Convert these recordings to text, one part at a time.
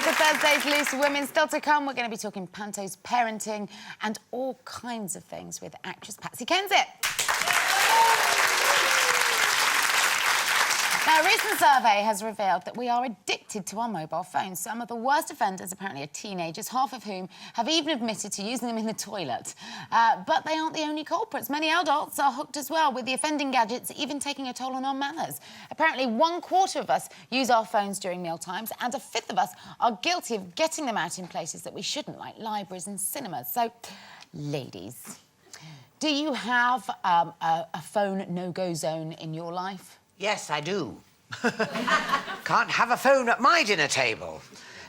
to Thursday's Loose Women. Still to come, we're going to be talking pantos, parenting and all kinds of things with actress Patsy Kensit. Now, a recent survey has revealed that we are addicted to our mobile phones. Some of the worst offenders apparently are teenagers, half of whom have even admitted to using them in the toilet. But they aren't the only culprits. Many adults are hooked as well, with the offending gadgets even taking a toll on our manners. Apparently, 1/4 of us use our phones during meal times, and 1/5 of us are guilty of getting them out in places that we shouldn't, like libraries and cinemas. So, ladies, do you have a phone no-go zone in your life? Yes, I do. Can't have a phone at my dinner table.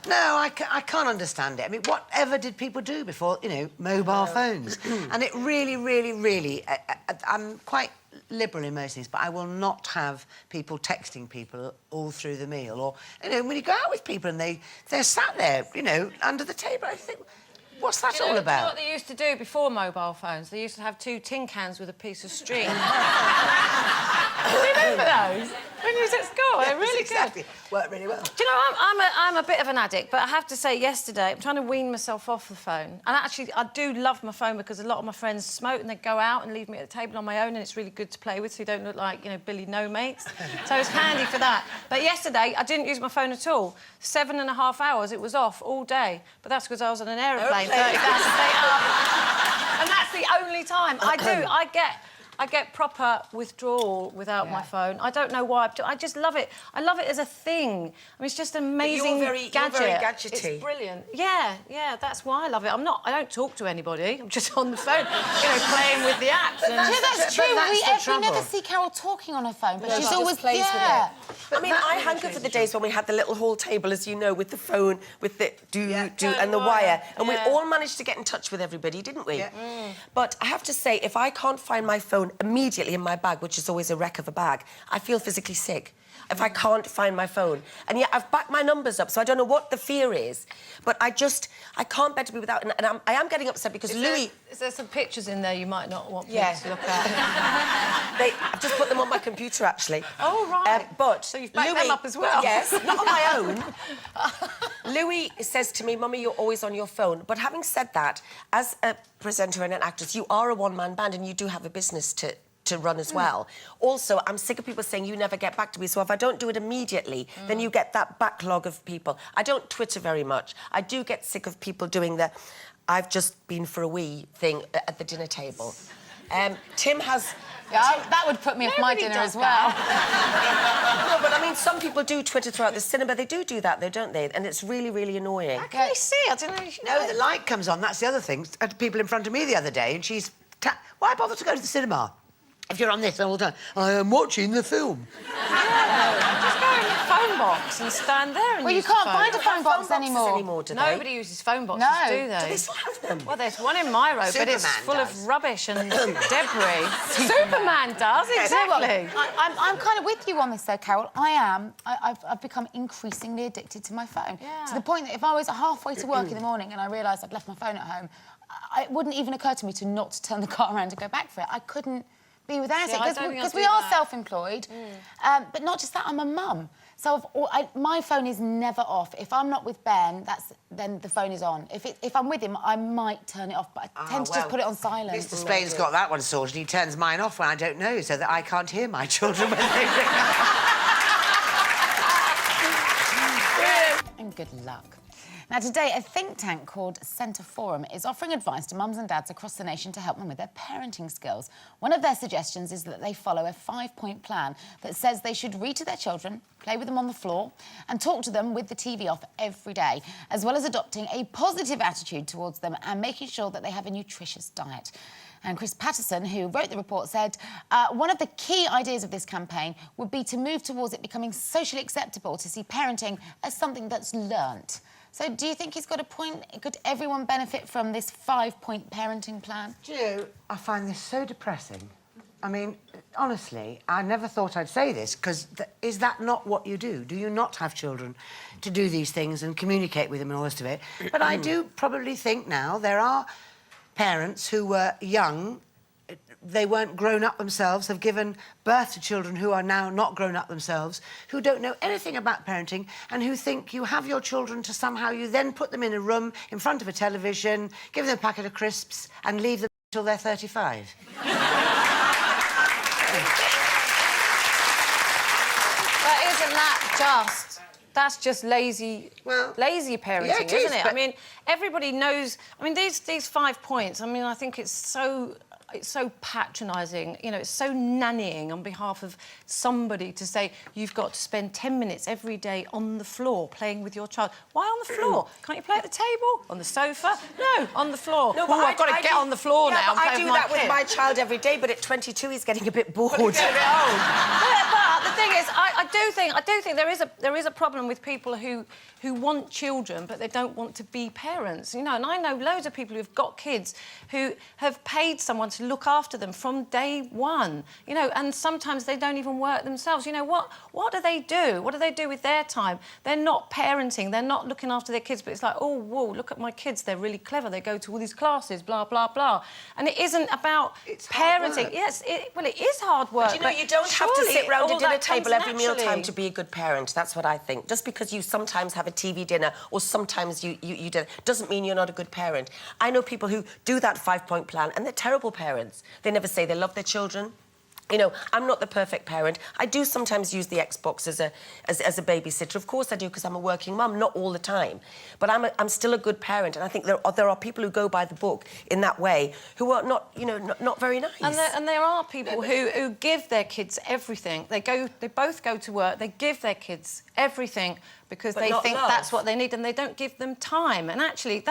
No, I can't understand it. I mean, whatever did people do before, you know, mobile phones? And it really... I'm quite liberal in most things, but I will not have people texting people all through the meal. Or, you know, when you go out with people and they're sat there, you know, under the table, I think... What's that all about? You know what they used to do before mobile phones? They used to have 2 tin cans with a piece of string. Remember those? When you was at school, they're really exactly. good. Worked really well. Do you know, I'm a bit of an addict, but I have to say, yesterday, I'm trying to wean myself off the phone. And actually, I do love my phone because a lot of my friends smoke and they go out and leave me at the table on my own, and it's really good to play with, so you don't look like, you know, Billy No-Mates. So it's handy for that. But yesterday, I didn't use my phone at all. 7.5 hours, it was off all day. But that's because I was on an aeroplane 30,000 feet up. And that's the only time. I get proper withdrawal without my phone. I don't know why. I just love it. I love it as a thing. I mean, it's just an amazing gadget. You're very gadgety. It's brilliant. Yeah, that's why I love it. I don't talk to anybody. I'm just on the phone, you know, playing with the apps. Yeah, that's true. We never see Carol talking on her phone, but she's always plays with it. But I mean, I hanker for the days when we had the little hall table, as you know, with the phone, with the and the wire, and we all managed to get in touch with everybody, didn't we? Yeah. But I have to say, if I can't find my phone immediately in my bag, which is always a wreck of a bag, I feel physically sick. If I can't find my phone. And yet I've backed my numbers up, so I don't know what the fear is. But I can't bear to be without... And I am getting upset because Louis... Is there some pictures in there you might not want me to look at? I've just put them on my computer, actually. Oh, right. But so you've backed them up as well? Yes, not on my own. Louis says to me, Mummy, you're always on your phone. But having said that, as a presenter and an actress, you are a one-man band and you do have a business to run as well. Also, I'm sick of people saying you never get back to me, so if I don't do it immediately, then you get that backlog of people. I don't Twitter very much. I do get sick of people doing the I've just been for a wee thing at the dinner table. Tim has... Yeah, that would put me off my dinner as well. No, but I mean, some people do Twitter throughout the cinema. They do that, though, don't they? And it's really, really annoying. How can you see? I don't know. No, the light comes on. That's the other thing. I had people in front of me the other day, and she's... Why bother to go to the cinema if you're on this all the time? I am watching the film. Just go in your phone box and stand there and Well, you can't find a phone box anymore. Do they? Nobody uses phone boxes, do they? Do they still have them? Well, there's one in my road, but it's full of rubbish and debris. Superman does, exactly. I'm kind of with you on this, though, Carol. I've become increasingly addicted to my phone. Yeah. To the point that if I was halfway to work in the morning and I realised I'd left my phone at home, it wouldn't even occur to me to not turn the car around and go back for it. I couldn't be without it, because we are self-employed. But not just that, I'm a mum. So my phone is never off. If I'm not with Ben, then the phone is on. If I'm with him, I might turn it off, but I tend to just put it on silent. Mr. Spain's got that one sorted. He turns mine off when I don't know, so that I can't hear my children when they ring. And good luck. Now, today, a think tank called Centre Forum is offering advice to mums and dads across the nation to help them with their parenting skills. One of their suggestions is that they follow a 5-point plan that says they should read to their children, play with them on the floor, and talk to them with the TV off every day, as well as adopting a positive attitude towards them and making sure that they have a nutritious diet. And Chris Patterson, who wrote the report, said one of the key ideas of this campaign would be to move towards it becoming socially acceptable to see parenting as something that's learnt. So do you think he's got a point? Could everyone benefit from this 5-point parenting plan? Do you know, I find this so depressing. I mean, honestly, I never thought I'd say this, because is that not what you do? Do you not have children to do these things and communicate with them and all the rest of it? But I do probably think now there are parents who were young they weren't grown up themselves, have given birth to children who are now not grown up themselves, who don't know anything about parenting, and who think you have your children to somehow you then put them in a room in front of a television, give them a packet of crisps, and leave them until they're 35. But isn't that just... That's just lazy parenting, yeah, it isn't is, it? I mean, everybody knows... I mean, these 5 points, I mean, I think it's so patronising, you know, it's so nannying on behalf of somebody to say you've got to spend 10 minutes every day on the floor playing with your child. Why on the floor? Can't you play at the table? On the sofa? No, on the floor. No, but I've got to get on the floor now and play I do with my that with kid. my child every day, but at 22 he's getting a bit bored. But the thing is, I do think there is a problem with people who want children but they don't want to be parents. You know, and I know loads of people who've got kids who have paid someone to look after them from day one. You know, and sometimes they don't even work themselves. You know, what do they do? What do they do with their time? They're not parenting. They're not looking after their kids. But it's like, oh, whoa, look at my kids. They're really clever. They go to all these classes, blah blah blah. And it isn't about parenting. Yes, it is hard work. But, you know, you don't have to sit round a dinner table every mealtime to be a good parent. That's what I think. Just because you sometimes have a TV dinner or sometimes you do, doesn't mean you're not a good parent. I know people who do that 5-point plan and they're terrible parents. They never say they love their children. You know, I'm not the perfect parent. I do sometimes use the Xbox as a babysitter. Of course I do, because I'm a working mum, not all the time. But I'm still a good parent, and I think there are people who go by the book in that way who are not, you know, not very nice. And there are people who give their kids everything. They both go to work, they give their kids everything because they think that's what they need, and they don't give them time. And actually,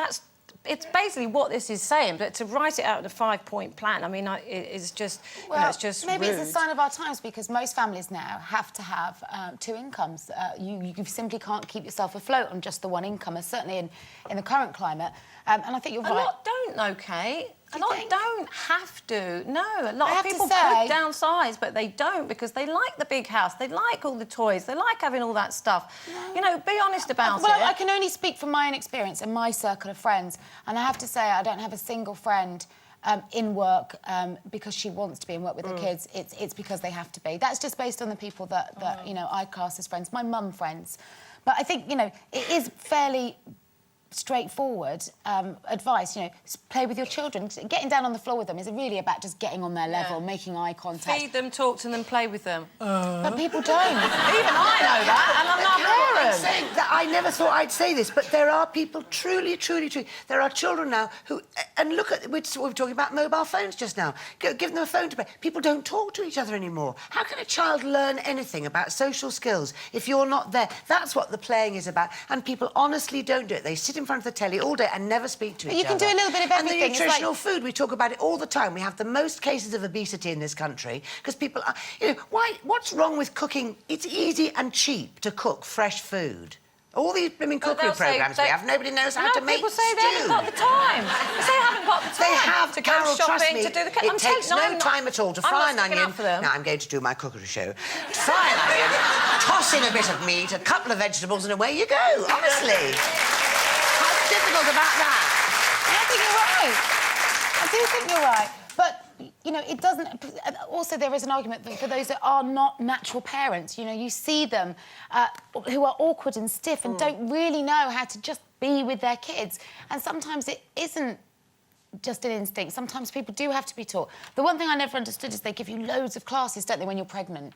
it's basically what this is saying, but to write it out in a 5-point plan, I mean, it's just, well, you know, it's just maybe rude. it's a sign of our times, because most families now have to have 2 incomes. You simply can't keep yourself afloat on just the one income, certainly in the current climate. And I think you're right. A lot don't, though, Kate. A lot don't have to. No, a lot of people say, could downsize, but they don't because they like the big house, they like all the toys, they like having all that stuff. No. You know, be honest about it. Well, I can only speak from my own experience and my circle of friends, and I have to say I don't have a single friend in work because she wants to be in work with her kids. It's because they have to be. That's just based on the people that you know, I class as friends, my mum friends. But I think, you know, it is fairly straightforward advice. You know, play with your children. Getting down on the floor with them is really about just getting on their level, making eye contact. Feed them, talk to them, play with them. But people don't. Even I know that, and I'm not a parent. I'm saying that I never thought I'd say this, but there are people truly. There are children now who, and look at, we were talking about mobile phones just now. Give them a phone to play. People don't talk to each other anymore. How can a child learn anything about social skills if you're not there? That's what the playing is about, and people honestly don't do it. They sit in front of the telly all day and never speak to each other. You can do a little bit of everything. And the nutritional food, we talk about it all the time. We have the most cases of obesity in this country because people are... You know, what's wrong with cooking? It's easy and cheap to cook fresh food. All these blooming cookery programmes we have, nobody knows how to make people say they haven't got the time. They say they haven't got the time. They have, to go Carol, shopping, trust me, to do the... it takes no time at all to fry an onion. Now, I'm going to do my cookery show. Fry an onion, toss in a bit of meat, a couple of vegetables, and away you go, honestly. How difficult about that? I think you're right. I do think you're right. But, you know, it doesn't... Also, there is an argument that for those that are not natural parents, you know, you see them who are awkward and stiff and don't really know how to just be with their kids. And sometimes it isn't just an instinct. Sometimes people do have to be taught. The one thing I never understood is they give you loads of classes, don't they, when you're pregnant?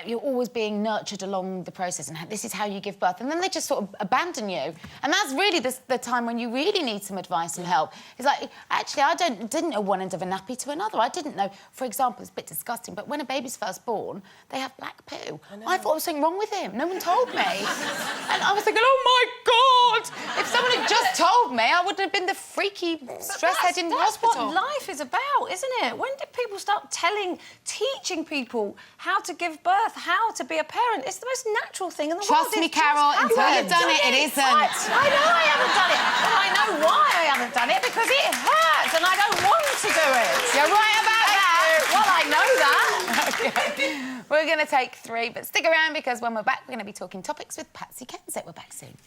You're always being nurtured along the process, and this is how you give birth. And then they just sort of abandon you. And that's really the time when you really need some advice and help. It's like, actually, I didn't know one end of a nappy to another. I didn't know, for example, it's a bit disgusting, but when a baby's first born, they have black poo. I thought there was something wrong with him. No one told me. And I was thinking, oh, my God! If someone had just told me, I wouldn't have been the freaky stress-head in the hospital. That's what life is about, isn't it? When did people start teaching people how to give birth? How to be a parent? It's the most natural thing in the world. Trust me, Carol, until you've done it, it isn't. I know I haven't done it, but I know why I haven't done it, because it hurts and I don't want to do it. You're right about that. Well, I know that. Okay. We're going to take 3, but stick around because when we're back, we're going to be talking topics with Patsy Kensett. We're back soon.